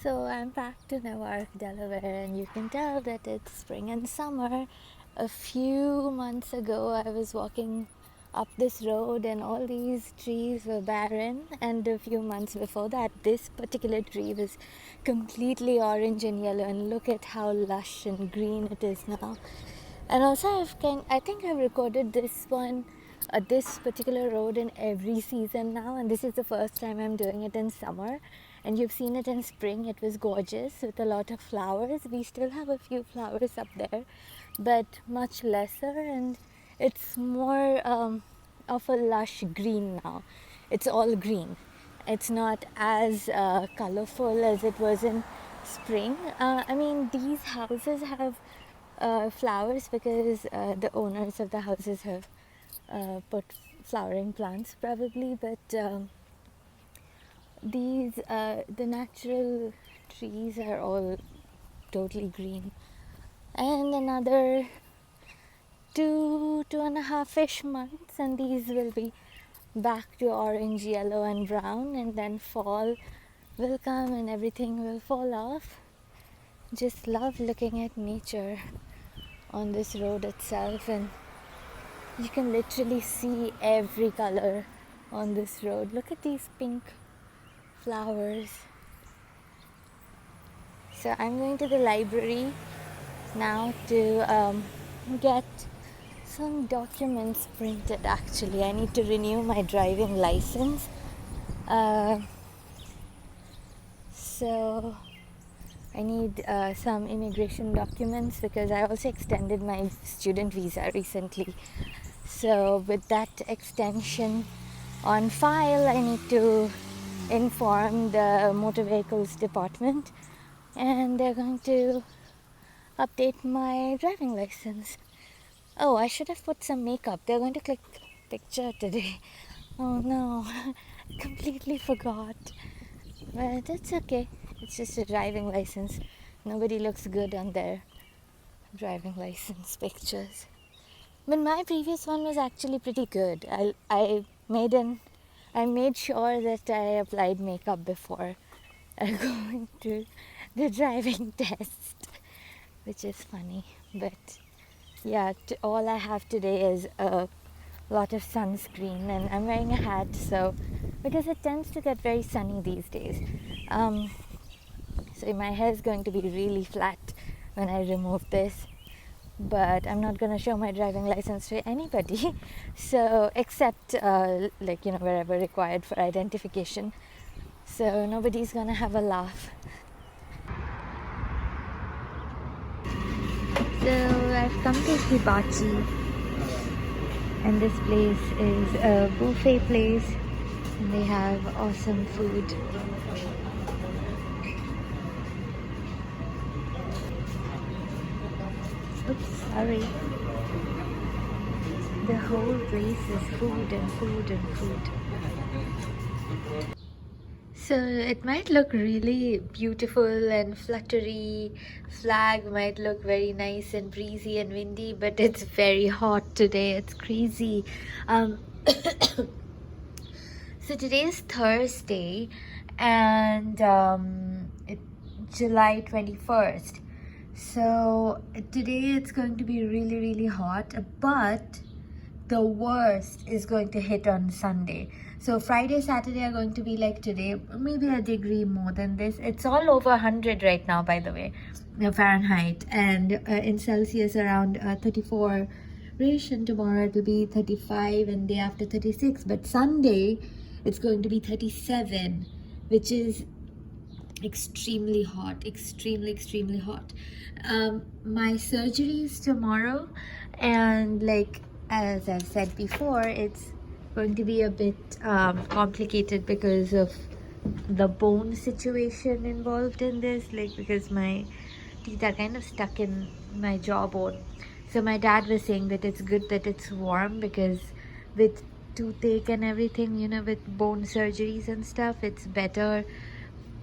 So I'm back to Newark, Delaware, and you can tell that it's spring and summer. A few months ago, I was walking up this road, and all these trees were barren. And a few months before that, this particular tree was completely orange and yellow. And look at how lush and green it is now. And also, I think I've recorded this particular road in every season now, and this is the first time I'm doing it in summer. And you've seen it in spring. It was gorgeous with a lot of flowers. We still have a few flowers up there, but much lesser, and it's more of a lush green now. It's all green. It's not as colorful as it was in spring. I mean, these houses have flowers because the owners of the houses have put flowering plants probably, but the natural trees are all totally green. And another 2.5-ish months, and these will be back to orange, yellow, and brown, and then fall will come and everything will fall off. Just love looking at nature on this road itself, and you can literally see every color on this road. Look at these pink flowers. So I'm going to the library now to get some documents printed. Actually, I need to renew my driving license. So I need some immigration documents because I also extended my student visa recently. So with that extension on file, I need to inform the motor vehicles department, and they're going to update my driving license. Oh, I should have put some makeup. They're going to click picture today. Oh no, completely forgot. But it's okay. It's just a driving license. Nobody looks good on their driving license pictures. But my previous one was actually pretty good. I made sure that I applied makeup before going to the driving test, which is funny. But yeah, all I have today is a lot of sunscreen, and I'm wearing a hat, so because it tends to get very sunny these days. So my hair is going to be really flat when I remove this, but I'm not going to show my driving license to anybody, so except wherever required for identification, so nobody's going to have a laugh. So I've come to Hibachi, and this place is a buffet place, and they have awesome food. Oops, sorry. The whole place is food and food and food. So it might look really beautiful and fluttery. Flag might look very nice and breezy and windy, but it's very hot today. It's crazy. So today is Thursday, and July 21st. So today it's going to be really, really hot, but the worst is going to hit on Sunday. So Friday, Saturday are going to be like today, maybe a degree more than this. It's all over 100 right now, by the way, Fahrenheit, and in Celsius around 34. And tomorrow it'll be 35, and day after 36. But Sunday it's going to be 37, which is extremely hot, extremely hot. My surgery is tomorrow, and as I've said before, it's going to be a bit complicated because of the bone situation involved in this, because my teeth are kind of stuck in my jawbone. So my dad was saying that it's good that it's warm, because with toothache and everything, with bone surgeries and stuff, it's better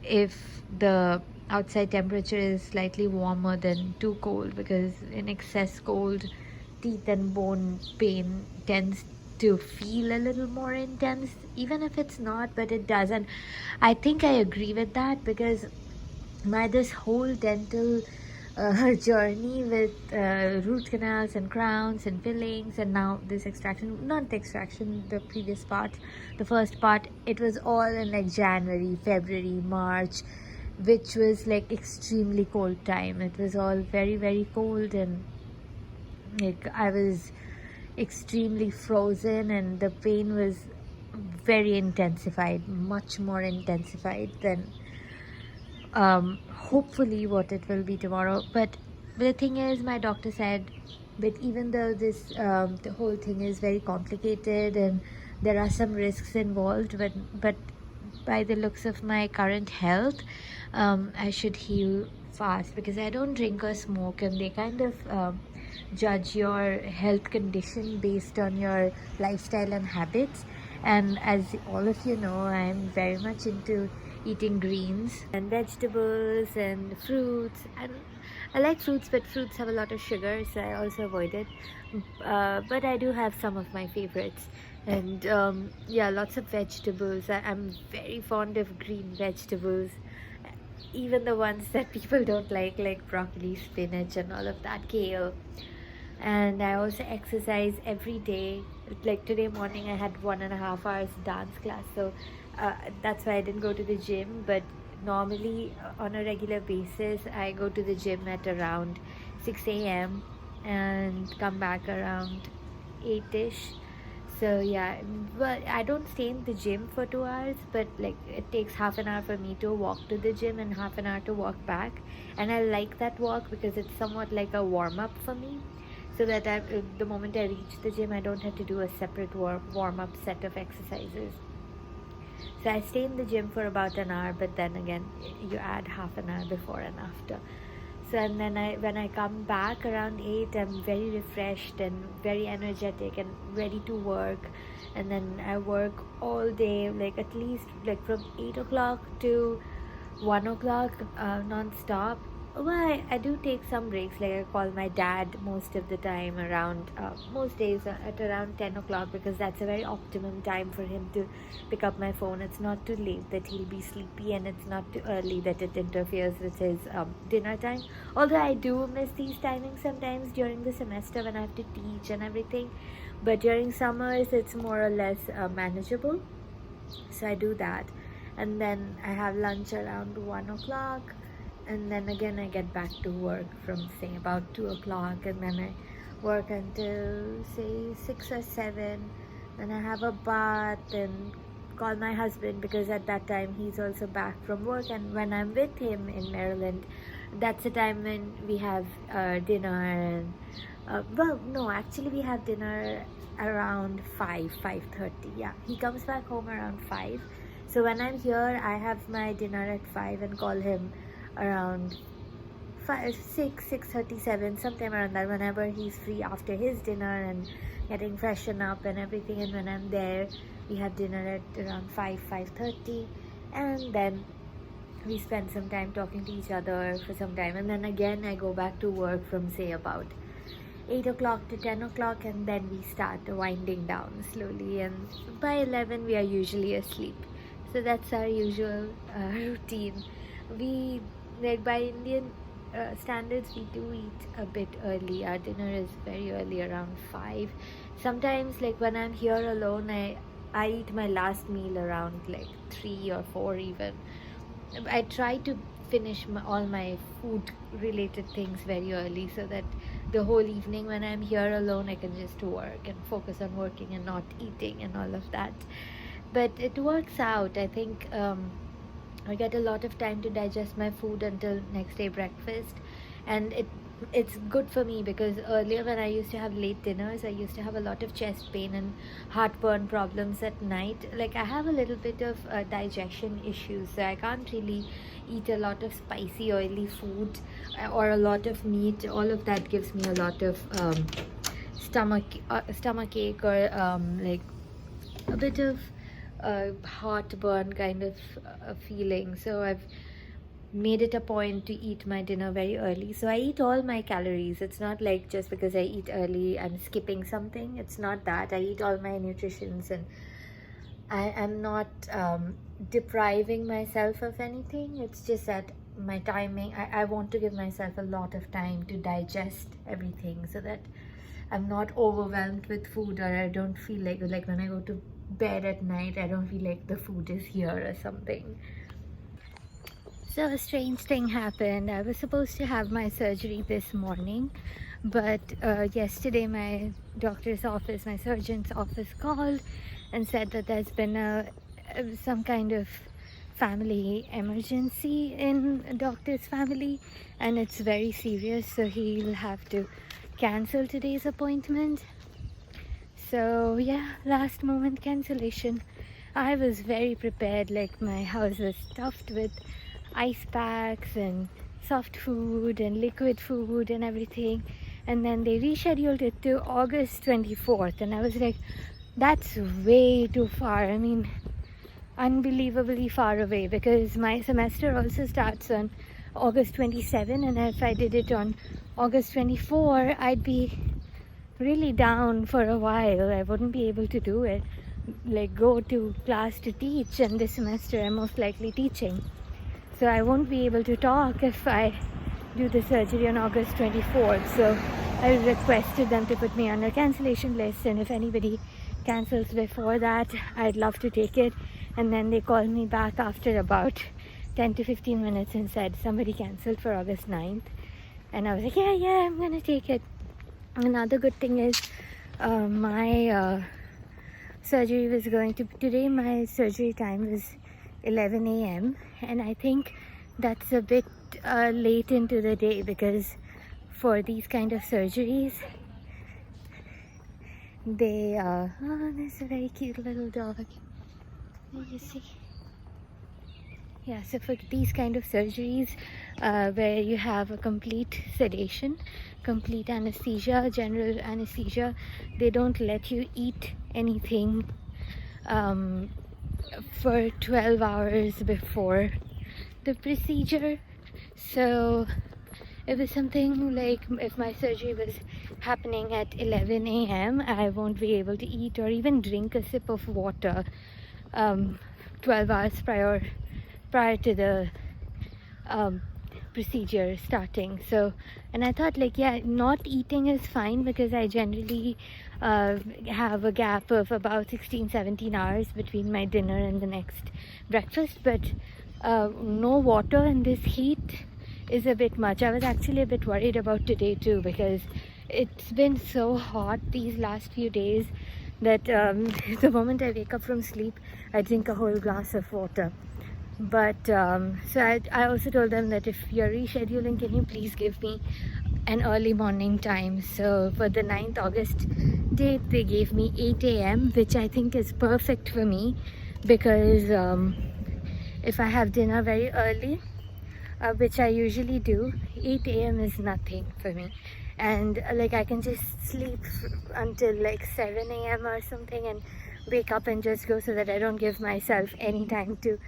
if the outside temperature is slightly warmer than too cold, because in excess cold, teeth and bone pain tends to feel a little more intense, even if it's not, but it does. And I think I agree with that, because my this whole dental journey with root canals and crowns and fillings, and now this extraction, not the extraction, the previous part, the first part, it was all in like January, February, March, which was like extremely cold time. It was all very, very cold, and like I was extremely frozen, and the pain was very intensified, much more intensified than hopefully what it will be tomorrow. But the thing is, my doctor said, but even though this the whole thing is very complicated and there are some risks involved, but by the looks of my current health, I should heal fast, because I don't drink or smoke, and they kind of judge your health condition based on your lifestyle and habits. And as all of you know, I'm very much into eating greens and vegetables and fruits, and I like fruits, but fruits have a lot of sugar, so I also avoid it. But I do have some of my favorites, and yeah, lots of vegetables. I'm very fond of green vegetables, even the ones that people don't like broccoli, spinach, and all of that, kale. And I also exercise every day. Like today morning, I had 1.5 hours dance class, so that's why I didn't go to the gym. But normally, on a regular basis, I go to the gym at around 6 a.m. and come back around 8ish. So yeah, well, I don't stay in the gym for 2 hours, but like it takes half an hour for me to walk to the gym and half an hour to walk back. And I like that walk because it's somewhat like a warm up for me, so that the moment I reach the gym, I don't have to do a separate warm up set of exercises. So I stay in the gym for about an hour, but then again, you add half an hour before and after. So and then when I come back around 8, I'm very refreshed and very energetic and ready to work. And then I work all day, like at least like from 8 o'clock to 1 o'clock, non-stop. Well, I do take some breaks, like I call my dad most of the time around, most days at around 10 o'clock, because that's a very optimum time for him to pick up my phone. It's not too late that he'll be sleepy, and it's not too early that it interferes with his dinner time. Although I do miss these timings sometimes during the semester when I have to teach and everything, but during summers it's more or less manageable. So I do that, and then I have lunch around 1 o'clock, and then again I get back to work from say about 2 o'clock, and then I work until say 6 or 7. Then I have a bath and call my husband, because at that time he's also back from work, and when I'm with him in Maryland, that's the time when we have dinner. And well, no, actually we have dinner around 5:30. Yeah, he comes back home around 5. So when I'm here, I have my dinner at 5 and call him around 6:37, sometime around that, whenever he's free after his dinner and getting freshened up and everything. And when I'm there, we have dinner at around 5:30, and then we spend some time talking to each other for some time, and then again I go back to work from say about 8 o'clock to 10 o'clock, and then we start winding down slowly, and by 11 we are usually asleep. So that's our usual routine. We, like by Indian standards, we do eat a bit early. Our dinner is very early, around 5. Sometimes like when I'm here alone, I eat my last meal around like 3 or 4 even. I try to finish all my food related things very early, so that the whole evening when I'm here alone, I can just work and focus on working and not eating and all of that. But it works out. I think I get a lot of time to digest my food until next day breakfast, and it's good for me, because earlier when I used to have late dinners, I used to have a lot of chest pain and heartburn problems at night. Like I have a little bit of digestion issues, so I can't really eat a lot of spicy oily food or a lot of meat. All of that gives me a lot of stomach ache, or like a bit of heartburn kind of feeling. So I've made it a point to eat my dinner very early. So I eat all my calories. It's not like just because I eat early I'm skipping something. It's not that. I eat all my nutritions, and I am not depriving myself of anything. It's just that my timing, I want to give myself a lot of time to digest everything so that I'm not overwhelmed with food, or I don't feel like when I go to bed at night, I don't feel like the food is here or something. So a strange thing happened. I was supposed to have my surgery this morning, but yesterday my doctor's office, my surgeon's office called and said that there's been some kind of family emergency in a doctor's family, and it's very serious, so he'll have to cancel today's appointment. So yeah, last moment cancellation. I was very prepared, like my house was stuffed with ice packs and soft food and liquid food and everything, and then they rescheduled it to August 24th, and I was like, that's way too far. I mean, unbelievably far away, because my semester also starts on August 27, and if I did it on August 24, I'd be really down for a while. I wouldn't be able to do it, like go to class to teach, and this semester I'm most likely teaching, so I won't be able to talk if I do the surgery on August 24th. So I requested them to put me on a cancellation list, and if anybody cancels before that, I'd love to take it. And then they called me back after about 10 to 15 minutes and said somebody cancelled for August 9th, and I was like, yeah, I'm gonna take it. Another good thing is my surgery was going to, today my surgery time was 11 a.m. and I think that's a bit late into the day, because for these kind of surgeries they oh, there's a very cute little dog. You see? Yeah, so for these kind of surgeries where you have a complete sedation, complete anesthesia, general anesthesia, they don't let you eat anything for 12 hours before the procedure. So it was something like, if my surgery was happening at 11 a.m, I won't be able to eat or even drink a sip of water 12 hours prior to the procedure starting. So, and I thought, like, yeah, not eating is fine, because I generally have a gap of about 16-17 hours between my dinner and the next breakfast, but no water in this heat is a bit much. I was actually a bit worried about today too, because it's been so hot these last few days that the moment I wake up from sleep, I drink a whole glass of water. But so I also told them that if you're rescheduling, can you please give me an early morning time. So for the 9th August date, they gave me 8 a.m, which I think is perfect for me, because if I have dinner very early, which I usually do, 8 a.m is nothing for me, and like I can just sleep until like 7 a.m or something and wake up and just go, so that I don't give myself any time to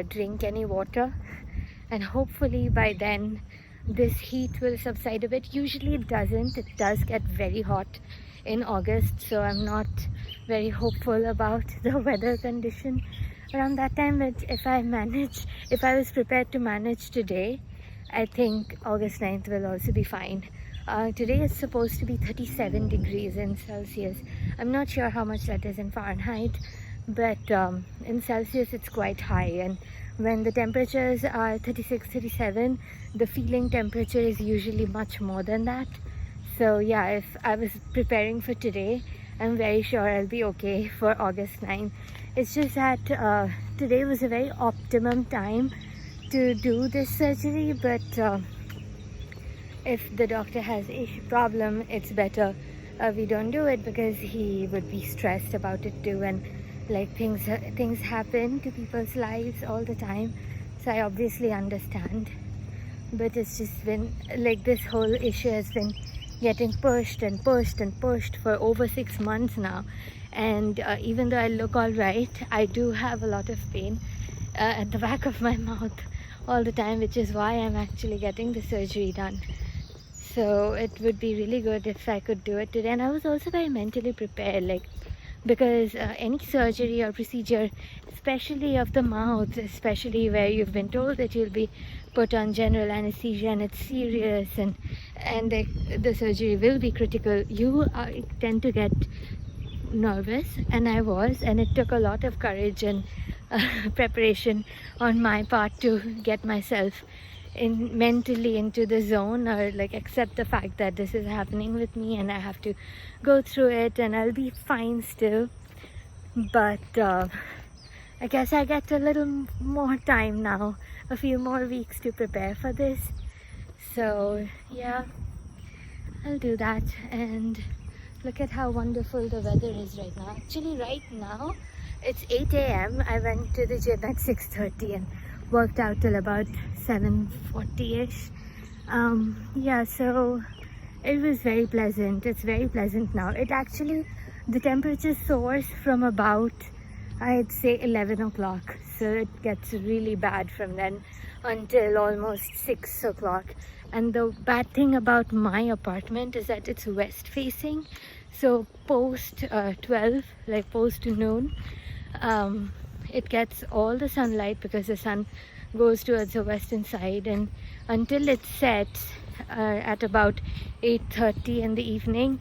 drink any water. And hopefully by then this heat will subside a bit. Usually it doesn't. It does get very hot in August, so I'm not very hopeful about the weather condition around that time. But if I was prepared to manage today, I think August 9th will also be fine. Today is supposed to be 37 degrees in Celsius. I'm not sure how much that is in Fahrenheit, but in Celsius it's quite high, and when the temperatures are 36, 37, the feeling temperature is usually much more than that. So yeah, if I was preparing for today, I'm very sure I'll be okay for August 9th. It's just that today was a very optimum time to do this surgery, but if the doctor has a problem, it's better we don't do it, because he would be stressed about it too, and like things happen to people's lives all the time, so I obviously understand. But it's just been like, this whole issue has been getting pushed and pushed and pushed for over 6 months now, and even though I look all right, I do have a lot of pain at the back of my mouth all the time, which is why I'm actually getting the surgery done. So it would be really good if I could do it today. And I was also very mentally prepared, like, because any surgery or procedure, especially of the mouth, especially where you've been told that you'll be put on general anesthesia and it's serious, and the surgery will be critical, you tend to get nervous, and I was, and it took a lot of courage and preparation on my part to get myself mentally into the zone, or like accept the fact that this is happening with me and I have to go through it, and I'll be fine still. But I guess I get a little more time now, a few more weeks to prepare for this. So yeah, I'll do that. And look at how wonderful the weather is right now. Actually right now it's 8 a.m. I went to the gym at 6:30 and worked out till about 7:40ish. Yeah, so it was very pleasant. It's very pleasant now. It actually, the temperature soars from about, I'd say, 11 o'clock. So it gets really bad from then until almost 6 o'clock. And the bad thing about my apartment is that it's west facing. So post 12, like post noon, it gets all the sunlight because the sun goes towards the western side, and until it sets at about 8:30 in the evening,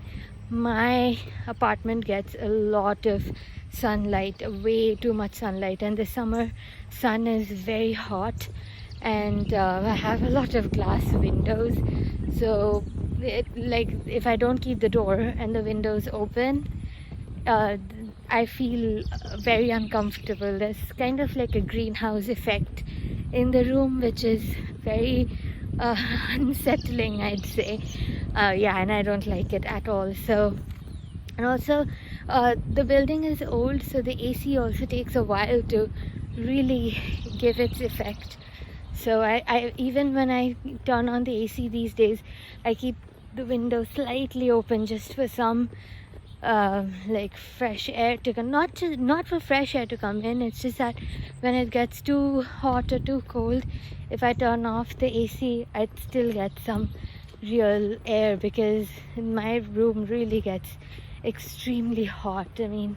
my apartment gets a lot of sunlight, way too much sunlight. And the summer sun is very hot, and I have a lot of glass windows, so like if I don't keep the door and the windows open, I feel very uncomfortable. There's kind of like a greenhouse effect in the room, which is very unsettling, I'd say. Yeah, and I don't like it at all. So, and also the building is old, so the AC also takes a while to really give its effect. So I even when I turn on the AC these days, I keep the window slightly open just for some like fresh air to come, not for fresh air to come in. It's just that when it gets too hot or too cold, if I turn off the AC, I'd still get some real air, because my room really gets extremely hot. I mean,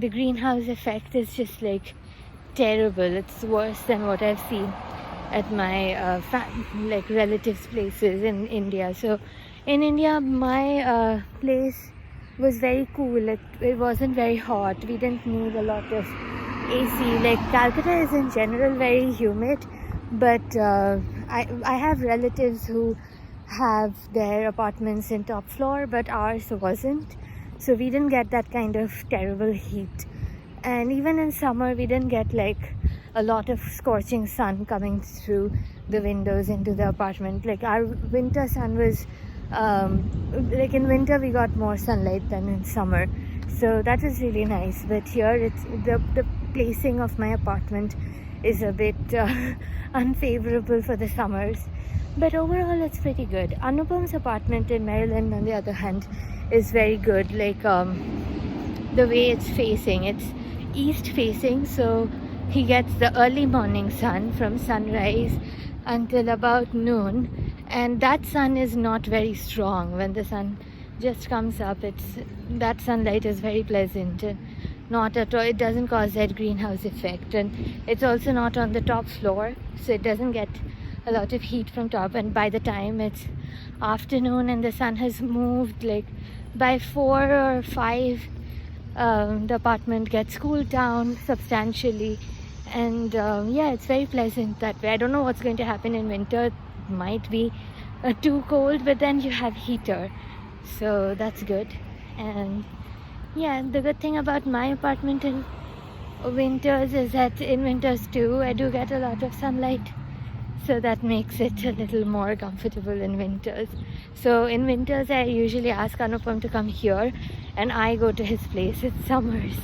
the greenhouse effect is just like terrible. It's worse than what I've seen at my like relatives' places in India. So in India, my place was very cool. It wasn't very hot. We didn't need a lot of AC. Like Calcutta is in general very humid, but I have relatives who have their apartments in top floor, but ours wasn't. So we didn't get that kind of terrible heat. And even in summer, we didn't get like a lot of scorching sun coming through the windows into the apartment. Like our winter sun was like in winter we got more sunlight than in summer, so that was really nice. But here it's the placing of my apartment is a bit unfavorable for the summers, but overall it's pretty good. Anupam's apartment in Maryland, on the other hand, is very good. Like the way it's facing, it's east facing, so he gets the early morning sun from sunrise until about noon, and that sun is not very strong. When the sun just comes up, that sunlight is very pleasant, and not at all, it doesn't cause that greenhouse effect. And it's also not on the top floor, so it doesn't get a lot of heat from top. And by the time it's afternoon and the sun has moved, like by 4 or 5, the apartment gets cooled down substantially. And yeah, it's very pleasant that way. I don't know what's going to happen in winter. It might be too cold, but then you have heater, so that's good. And yeah, the good thing about my apartment in winters is that in winters too, I do get a lot of sunlight, so that makes it a little more comfortable in winters. So in winters, I usually ask Anupam to come here, and I go to his place in summers.